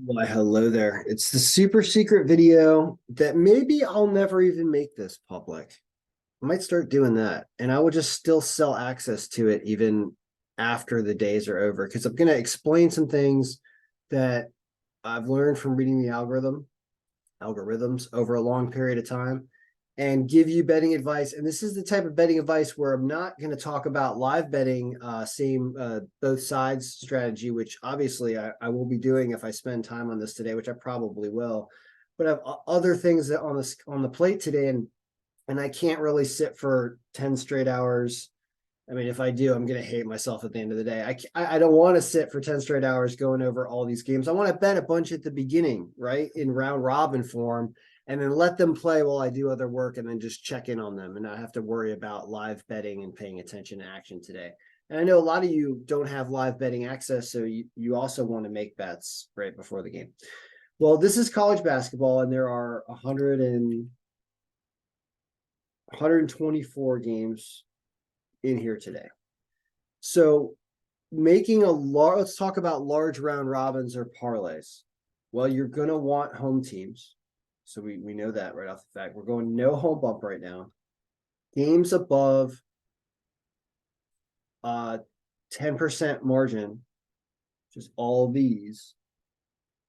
Why, hello there. It's the super secret video that maybe I'll never even make this public. I might start doing that, and I will just still sell access to it even after the days are over because I'm going to explain some things that I've learned from reading the algorithms over a long period of time and give you betting advice. And this is the type of betting advice where I'm not going to talk about live betting, same both sides strategy, which obviously I will be doing if I spend time on this today, which I probably will. But I have other things that on the plate today, and I can't really sit for 10 straight hours. I mean, if I do, I'm going to hate myself at the end of the day. I don't want to sit for 10 straight hours going over all these games. I want to bet a bunch at the beginning, right? In round robin form, and then let them play while I do other work and then just check in on them and not have to worry about live betting and paying attention to action today. And I know a lot of you don't have live betting access, so you also want to make bets right before the game. Well, this is college basketball, and there are 124 games in here today. So making a large, let's talk about large round robins or parlays. Well, you're going to want home teams. So we know that right off the fact. We're going no home bump right now. Games above 10% margin, just all these,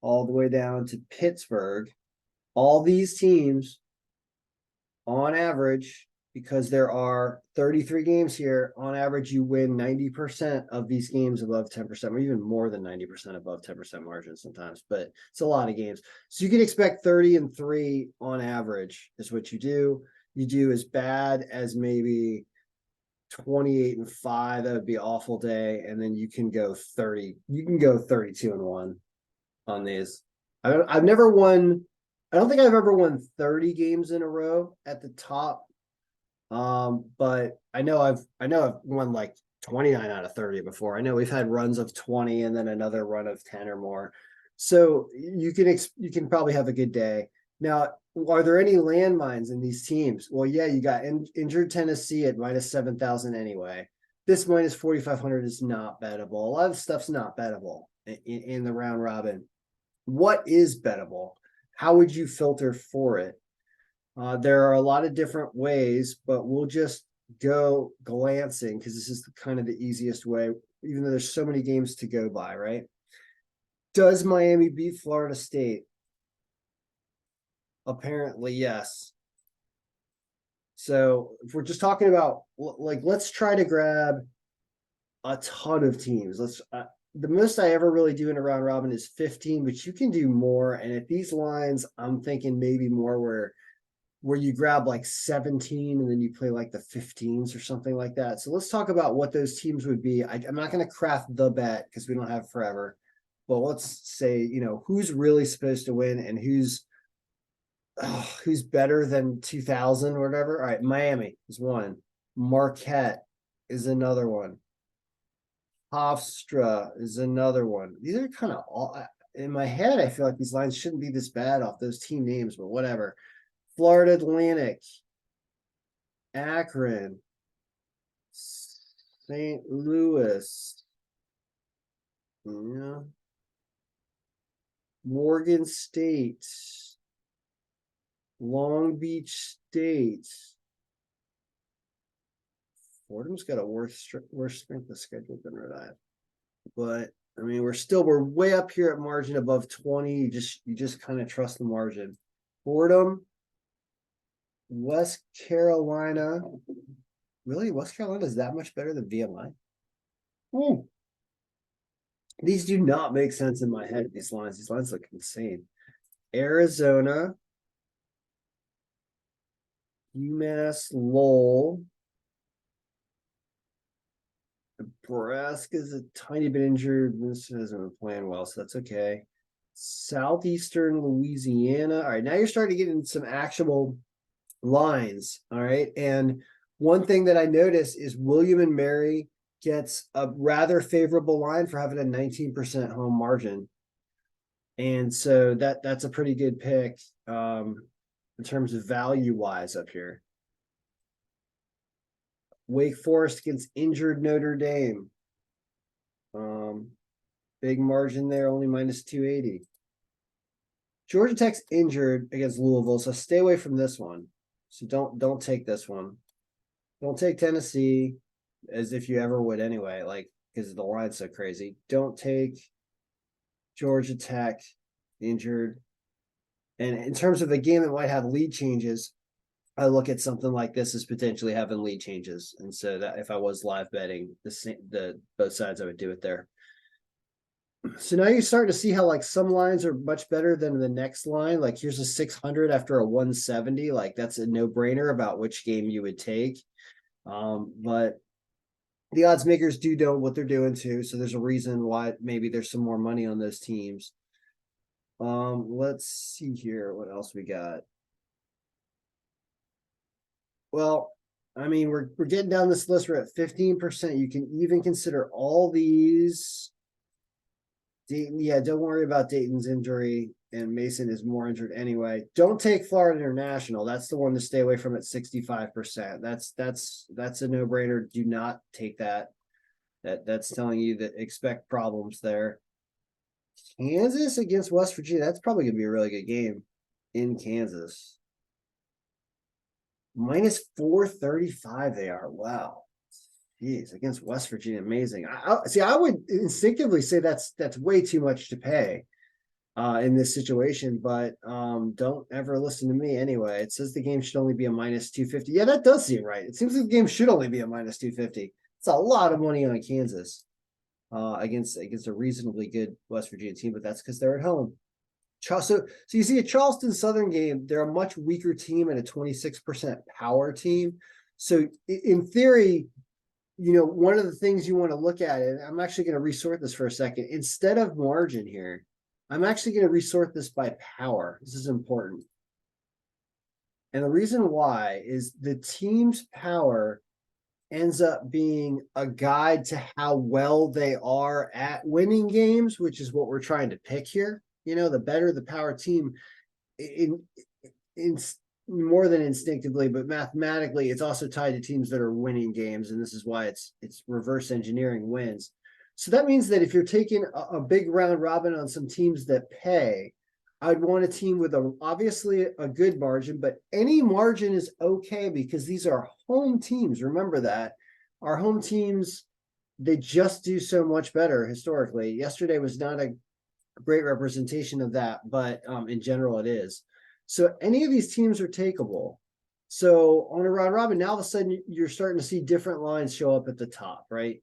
all the way down to Pittsburgh. All these teams on average, because there are 33 games here, on average, you win 90% of these games above 10%, or even more than 90% above 10% margin sometimes, but it's a lot of games. So you can expect 30-3 on average is what you do. You do as bad as maybe 28-5. That would be an awful day. And then you can go 32-1 on these. I've never won. I don't think I've ever won 30 games in a row at the top. But I know I've won like 29 out of 30 before. I know we've had runs of 20 and then another run of 10 or more. So you can probably have a good day. Now, are there any landmines in these teams? Well, yeah, you got injured Tennessee at minus 7,000 anyway. This minus 4,500 is not bettable. A lot of stuff's not bettable in the round robin. What is bettable? How would you filter for it? There are a lot of different ways, but we'll just go glancing because this is kind of the easiest way, even though there's so many games to go by, right? Does Miami beat Florida State? Apparently, yes. So if we're just talking about like, let's try to grab a ton of teams. The most I ever really do in a round robin is 15, but you can do more. And at these lines, I'm thinking maybe more where you grab like 17 and then you play like the 15s or something like that. So let's talk about what those teams would be. I'm not going to craft the bet because we don't have forever, but let's say, who's really supposed to win and who's better than 2000 or whatever. All right, Miami is one. Marquette is another one. Hofstra is another one. These are kind of all in my head. I feel like these lines shouldn't be this bad off those team names, but whatever. Florida Atlantic, Akron, St. Louis, yeah, Morgan State, Long Beach State. Fordham's got a worse strength of schedule than Rhode Island, but I mean we're way up here at margin above 20. You just kind of trust the margin. Fordham, West Carolina. Really, West Carolina is that much better than VMI? These do not make sense in my head. These lines look insane. Arizona, UMass Lowell, Nebraska's a tiny bit injured. This hasn't been playing well, so that's okay. Southeastern Louisiana. All right, now you're starting to get into some actual lines. All right. And one thing that I noticed is William and Mary gets a rather favorable line for having a 19% home margin. And so that's a pretty good pick in terms of value wise up here. Wake Forest against injured Notre Dame. Big margin there, only minus 280. Georgia Tech's injured against Louisville, so stay away from this one. So don't take this one. Don't take Tennessee as if you ever would anyway, like because the line's so crazy. Don't take Georgia Tech injured. And in terms of the game that might have lead changes, I look at something like this as potentially having lead changes. And so that if I was live betting the both sides, I would do it there. So now you're starting to see how like some lines are much better than the next line. Like here's a 600 after a 170. Like that's a no-brainer about which game you would take. But the odds makers do know what they're doing too. So there's a reason why maybe there's some more money on those teams. Let's see here. What else we got? Well, I mean, we're getting down this list. We're at 15%. You can even consider all these. Dayton, yeah, don't worry about Dayton's injury, and Mason is more injured anyway. Don't take Florida International. That's the one to stay away from at 65%. That's a no-brainer. Do not take that. That's telling you that expect problems there. Kansas against West Virginia. That's probably gonna be a really good game in Kansas. Minus 435 they are. Wow. Jeez, against West Virginia, amazing. I would instinctively say that's way too much to pay in this situation, but don't ever listen to me anyway. It says the game should only be a minus 250. Yeah, that does seem right. It seems like the game should only be a minus 250. It's a lot of money on Kansas against a reasonably good West Virginia team, but that's because they're at home. So you see a Charleston Southern game, they're a much weaker team and a 26% power team. So in theory, you know, one of the things you want to look at, and I'm actually going to resort this for a second, instead of margin here, I'm actually going to resort this by power. This is important. And the reason why is the team's power ends up being a guide to how well they are at winning games, which is what we're trying to pick here. You know, the better the power team in more than instinctively, but mathematically, it's also tied to teams that are winning games, and this is why it's reverse engineering wins. So that means that if you're taking a big round robin on some teams that pay, I'd want a team with obviously a good margin, but any margin is okay because these are home teams. Remember that our home teams, they just do so much better historically. Yesterday was not a great representation of that, but in general it is. So any of these teams are takeable. So on a round robin, now all of a sudden you're starting to see different lines show up at the top, right?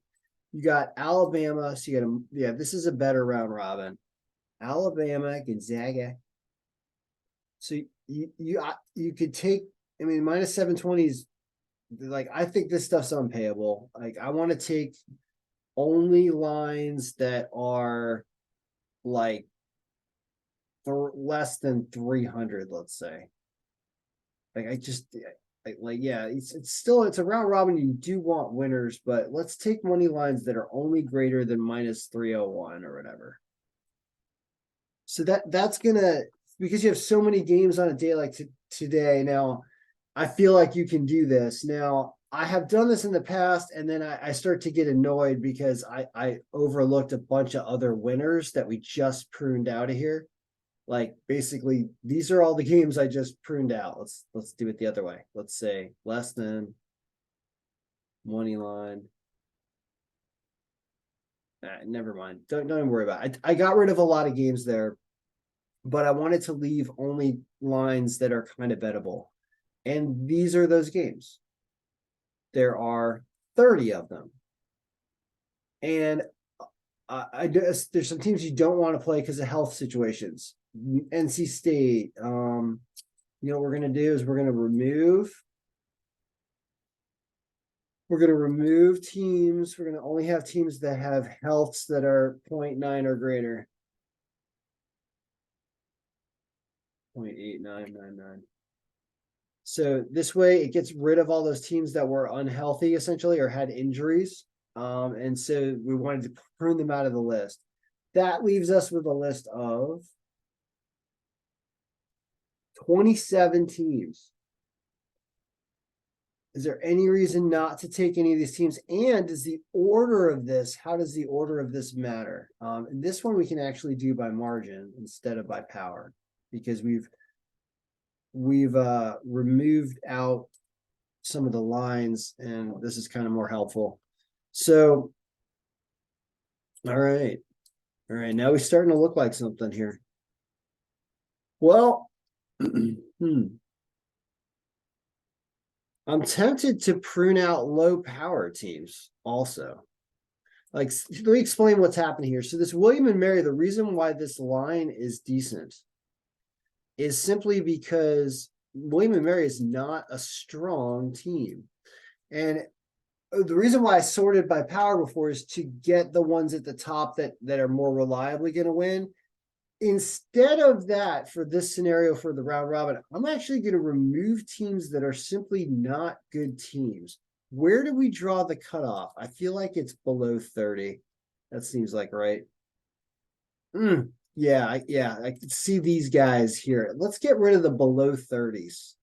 You got Alabama, so you got this is a better round robin. Alabama, Gonzaga. So you could take, I mean, minus 720 is like, I think this stuff's unpayable. Like I want to take only lines that are like less than 300, let's say. Like yeah, it's a round robin. You do want winners, but let's take money lines that are only greater than minus 301 or whatever. So that's gonna, because you have so many games on a day like today. Now, I feel like you can do this. Now, I have done this in the past, and then I start to get annoyed because I overlooked a bunch of other winners that we just pruned out of here. Like basically, these are all the games I just pruned out. Let's do it the other way. Let's say less than money line. Never mind. Don't even worry about it. I got rid of a lot of games there, but I wanted to leave only lines that are kind of bettable. And these are those games. There are 30 of them. And there's some teams you don't want to play because of health situations. NC State. You know what we're going to do is we're going to remove teams. We're going to only have teams that have healths that are 0.9 or greater. 0.8999. So this way it gets rid of all those teams that were unhealthy essentially or had injuries. And so we wanted to prune them out of the list. That leaves us with a list of 27 teams. Is there any reason not to take any of these teams? And does the order of this, how does the order of this matter? And this one we can actually do by margin instead of by power, because we've removed out some of the lines, and this is kind of more helpful. So, all right. All right, now we're starting to look like something here. Well, I'm tempted to prune out low power teams also. Like, let me explain what's happening here. So this William and Mary, the reason why this line is decent is simply because William and Mary is not a strong team. And the reason why I sorted by power before is to get the ones at the top that are more reliably going to win. Instead of that, for this scenario for the round robin, I'm actually going to remove teams that are simply not good teams. Where do we draw the cutoff? I feel like it's below 30. That seems like right. Yeah, I can see these guys here. Let's get rid of the below 30s.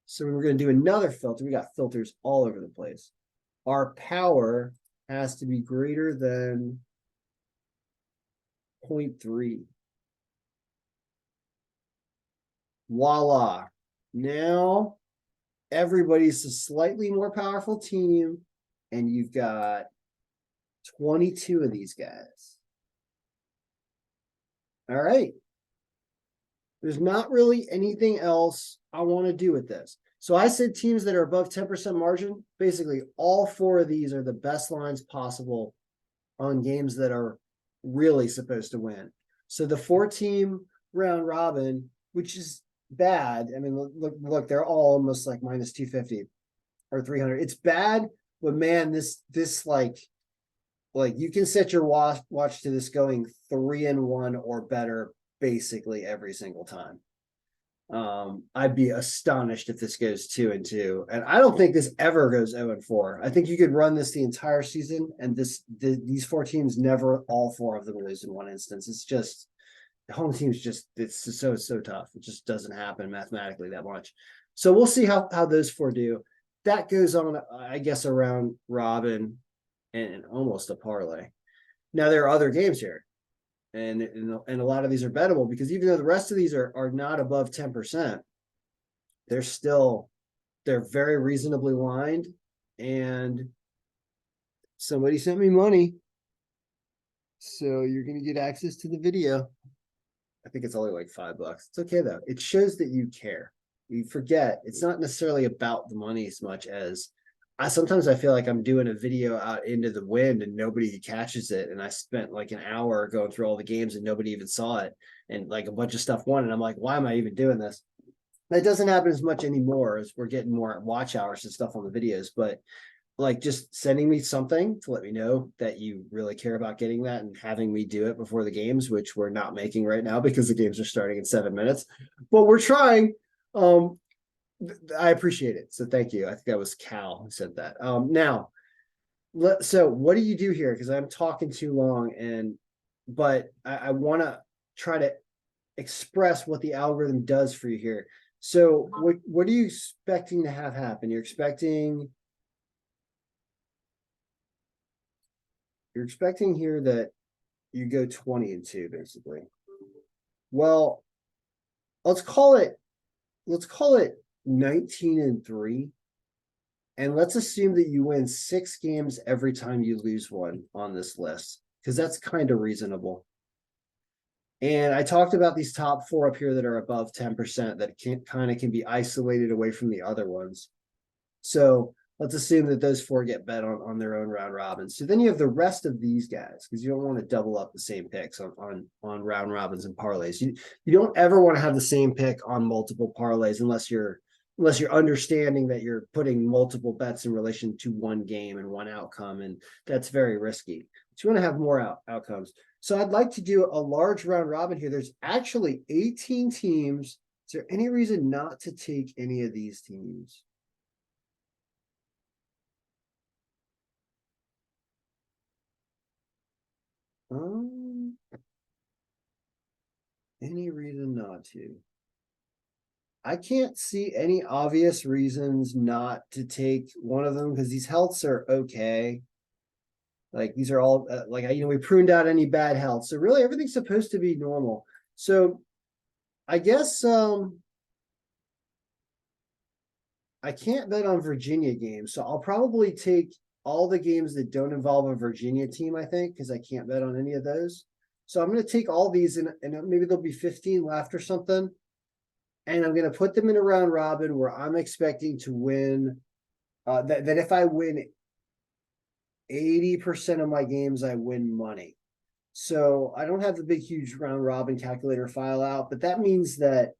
So we're going to do another filter. We got filters all over the place. Our power has to be greater than 0.3. Voila. Now everybody's a slightly more powerful team, and you've got 22 of these guys. All right. There's not really anything else I want to do with this. So I said teams that are above 10% margin. Basically, all four of these are the best lines possible on games that are really supposed to win. So the 4-team round robin, which is bad. I mean, look, they're all almost like minus 250 or 300. It's bad, but man, this like you can set your watch to this going 3-1 or better basically every single time. I'd be astonished if this goes 2-2, and I don't think this ever goes 0-4. I think you could run this the entire season, and these four teams never, all four of them lose in one instance. It's just the home team's just it's so tough. It just doesn't happen mathematically that much. So we'll see how those four do. That goes on, I guess, around robin and almost a parlay. Now there are other games here. And a lot of these are bettable because even though the rest of these are not above 10%, they're very reasonably lined. And somebody sent me money, so you're going to get access to the video. I think it's only like $5. It's okay though. It shows that you care. You forget it's not necessarily about the money as much as sometimes I feel like I'm doing a video out into the wind and nobody catches it. And I spent like an hour going through all the games and nobody even saw it. And like a bunch of stuff won. And I'm like, why am I even doing this? That doesn't happen as much anymore as we're getting more watch hours and stuff on the videos. But like just sending me something to let me know that you really care about getting that and having me do it before the games, which we're not making right now because the games are starting in 7 minutes. But we're trying. I appreciate it. So thank you. I think that was Cal who said that. Now, so what do you do here? Because I'm talking too long, but I want to try to express what the algorithm does for you here. So what are you expecting to have happen? You're expecting here that you go 20-2, basically. Well, let's call it 19-3. And let's assume that you win 6 games every time you lose one on this list, because that's kind of reasonable. And I talked about these top 4 up here that are above 10% that can be isolated away from the other ones. So let's assume that those 4 get bet on their own round robins. So then you have the rest of these guys, because you don't want to double up the same picks on round robins and parlays. You don't ever want to have the same pick on multiple parlays unless you're understanding that you're putting multiple bets in relation to one game and one outcome, and that's very risky. But you want to have more outcomes. So I'd like to do a large round robin here. There's actually 18 teams. Is there any reason not to take any of these teams? Any reason not to? I can't see any obvious reasons not to take one of them because these healths are okay. Like these are all we pruned out any bad health. So really everything's supposed to be normal. So I guess I can't bet on Virginia games, so I'll probably take all the games that don't involve a Virginia team, I think, because I can't bet on any of those. So I'm going to take all these and maybe there'll be 15 left or something. And I'm going to put them in a round robin where I'm expecting to win. That if I win 80% of my games, I win money. So I don't have the big, huge round robin calculator file out, but that means that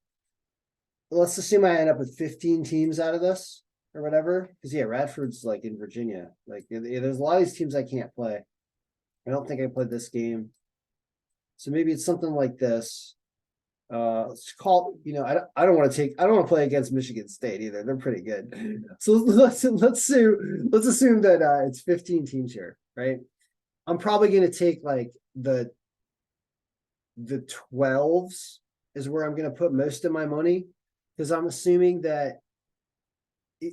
let's assume I end up with 15 teams out of this or whatever. Because yeah, Radford's like in Virginia. Like there's a lot of these teams I can't play. I don't think I played this game. So maybe it's something like this. Let's call, I don't want to play against Michigan State either. They're pretty good. So let's assume that it's 15 teams here, right? I'm probably gonna take like the 12s is where I'm gonna put most of my money because I'm assuming that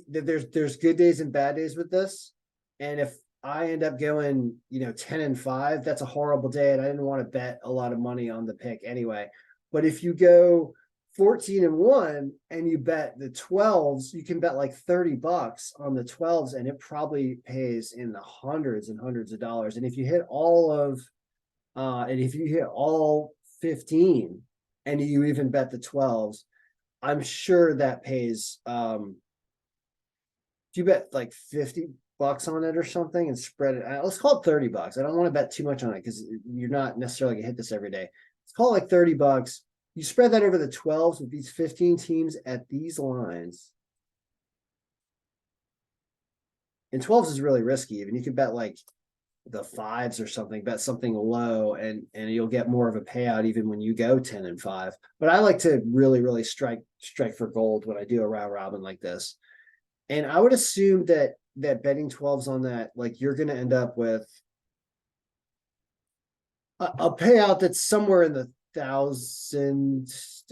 there's good days and bad days with this. And if I end up going, 10-5, that's a horrible day. And I didn't want to bet a lot of money on the pick anyway. But if you go 14-1 and you bet the 12s, you can bet like $30 on the 12s, and it probably pays in the hundreds and hundreds of dollars. And if you hit all 15 and you even bet the 12s, I'm sure that pays if you bet like $50 on it or something and spread it, let's call it $30. I don't want to bet too much on it because you're not necessarily gonna hit this every day. Let's call it like $30. You spread that over the 12s with these 15 teams at these lines. And 12s is really risky. Even you could bet like the 5s or something, bet something low, and you'll get more of a payout even when you go 10-5. But I like to really, really strike for gold when I do a round robin like this. And I would assume that betting 12s on that, like you're going to end up with a payout that's somewhere in the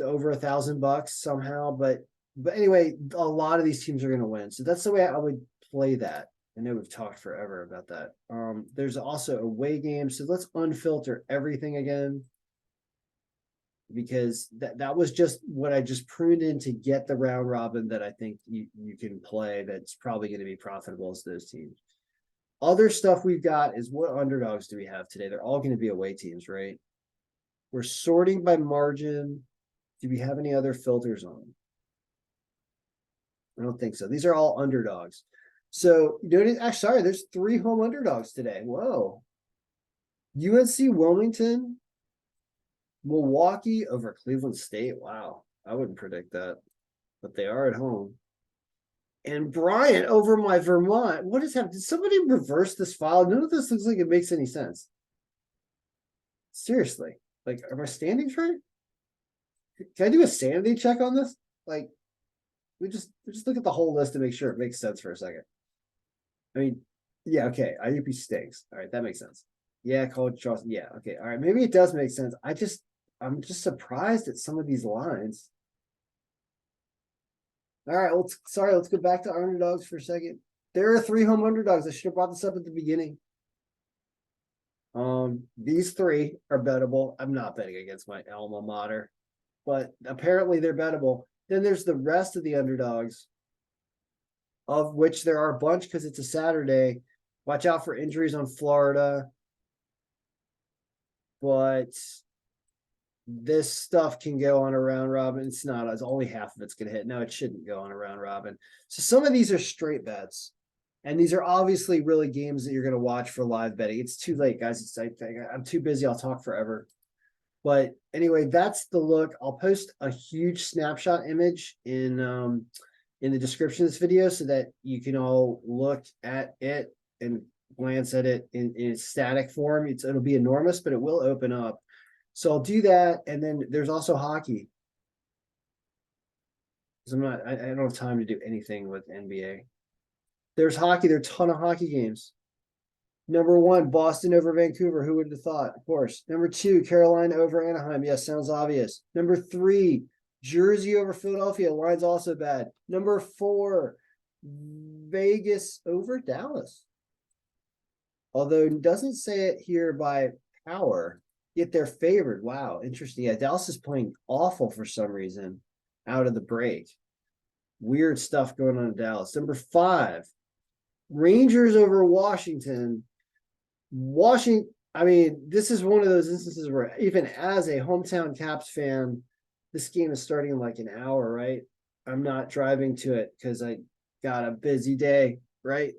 over $1,000 somehow. But anyway, a lot of these teams are going to win. So that's the way I would play that. I know we've talked forever about that. There's also away games. So let's unfilter everything again, because that was just what I just pruned in to get the round robin that I think you can play that's probably going to be profitable as those teams. Other stuff we've got is what underdogs do we have today? They're all going to be away teams, right? We're sorting by margin. Do we have any other filters on? I don't think so. These are all underdogs. So, sorry, there's 3 home underdogs today. Whoa. UNC Wilmington, Milwaukee over Cleveland State. Wow. I wouldn't predict that, but they are at home. And Bryant over my Vermont. What is happening? Did somebody reverse this file? None of this looks like it makes any sense. Seriously. Like, are my standings right? Can I do a sanity check on this? Like, we just look at the whole list to make sure it makes sense for a second. I mean, yeah, okay. IUP stinks. All right, that makes sense. Yeah, College Charleston. Yeah, okay. All right, maybe it does make sense. I'm just surprised at some of these lines. All right, let's go back to underdogs for a second. There are 3 home underdogs. I should have brought this up at the beginning. These 3 are bettable. I'm not betting against my alma mater, but apparently they're bettable. Then there's the rest of the underdogs, of which there are a bunch because it's a Saturday. Watch out for injuries on Florida. But this stuff can go on a round robin. It's not, it's only half of it's going to hit. No, it shouldn't go on a round robin. So some of these are straight bets. And these are obviously really games that you're going to watch for live betting. It's too late, guys. I'm too busy. I'll talk forever. But anyway, that's the look. I'll post a huge snapshot image in the description of this video so that you can all look at it and glance at it in its static form. It'll be enormous, but it will open up. So I'll do that. And then there's also hockey. Because I don't have time to do anything with NBA. There's hockey. There are a ton of hockey games. Number 1, Boston over Vancouver. Who would have thought? Of course. Number 2, Carolina over Anaheim. Yes, sounds obvious. Number 3, Jersey over Philadelphia. Line's also bad. Number 4, Vegas over Dallas. Although it doesn't say it here by power. Yet they're favored. Wow, interesting. Yeah, Dallas is playing awful for some reason out of the break. Weird stuff going on in Dallas. Number 5, Rangers over Washington. Washington, I mean, this is one of those instances where even as a hometown Caps fan, this game is starting in like an hour, right? I'm not driving to it because I got a busy day, right?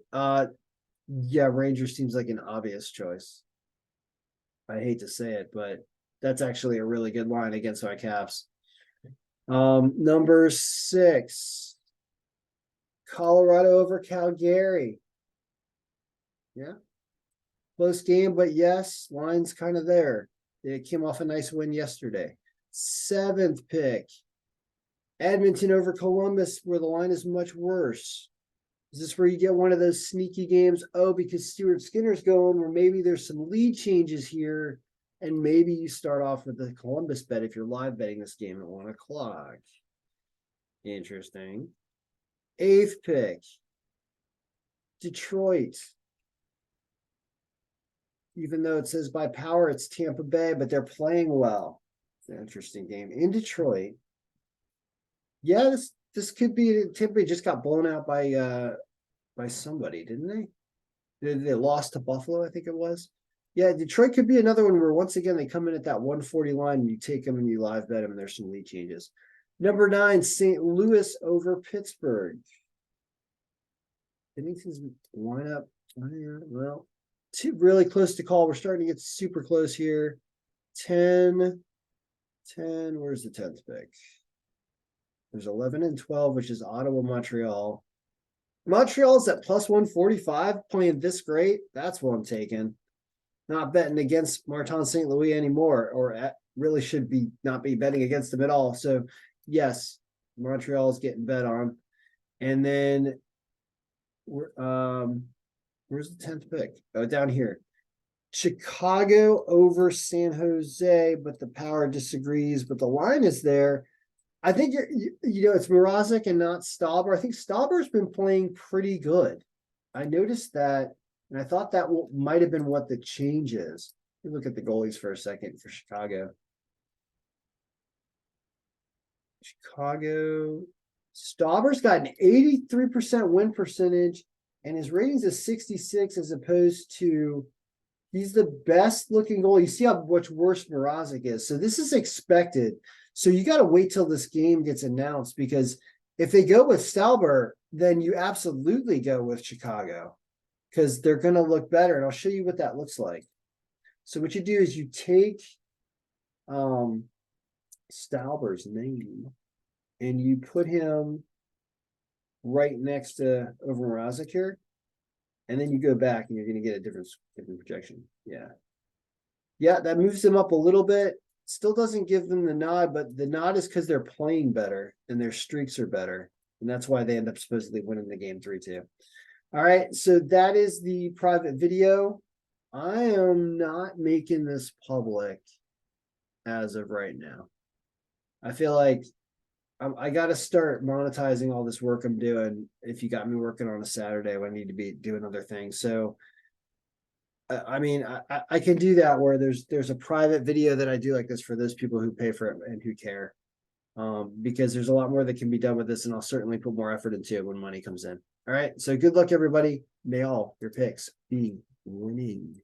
Yeah, Rangers seems like an obvious choice. I hate to say it, but that's actually a really good line against my Caps. Number 6, Colorado over Calgary. Yeah, close game, but yes, line's kind of there. It came off a nice win yesterday. 7th pick, Edmonton over Columbus, where the line is much worse. Is this where you get one of those sneaky games? Oh, because Stuart Skinner's going, where maybe there's some lead changes here, and maybe you start off with the Columbus bet if you're live betting this game at 1 o'clock. Interesting. 8th pick, Detroit. Even though it says by power, it's Tampa Bay, but they're playing well. It's an interesting game in Detroit. Yeah, this could be. Tampa Bay just got blown out by somebody, didn't they? They lost to Buffalo, I think it was. Yeah, Detroit could be another one where once again they come in at that 140 line and you take them and you live bet them and there's some lead changes. Number 9, St. Louis over Pittsburgh. Pennington's lineup. Well, really close to call. We're starting to get super close here. 10. Where's the 10th pick? There's 11 and 12, which is Ottawa, Montreal. Montreal's at plus 145, playing this great. That's what I'm taking. Not betting against Martin St. Louis anymore, or really should be not be betting against them at all. So, yes, Montreal is getting bet on. And then, where's the 10th pick? Oh, down here. Chicago over San Jose, but the power disagrees, but the line is there. I think it's Mrazek and not Stauber. I think Stauber's been playing pretty good. I noticed that, and I thought that might have been what the change is. Let me look at the goalies for a second for Chicago. Stauber's got an 83% win percentage, and his ratings is 66 as opposed to he's the best looking goalie. You see how much worse Mrazek is. So this is expected. So you got to wait till this game gets announced, because if they go with Stauber, then you absolutely go with Chicago because they're going to look better. And I'll show you what that looks like. So what you do is you take Stauber's name and you put him right next to over Mrazek here. And then you go back and you're going to get a different projection. Yeah. Yeah, that moves them up a little bit. Still doesn't give them the nod, but the nod is because they're playing better and their streaks are better. And that's why they end up supposedly winning the game 3-2. All right, so that is the private video. I am not making this public as of right now. I feel like I got to start monetizing all this work I'm doing. If you got me working on a Saturday when I need to be doing other things. So I mean, I can do that where there's a private video that I do like this for those people who pay for it and who care, because there's a lot more that can be done with this, and I'll certainly put more effort into it when money comes in. All right, so good luck, everybody. May all your picks be winning.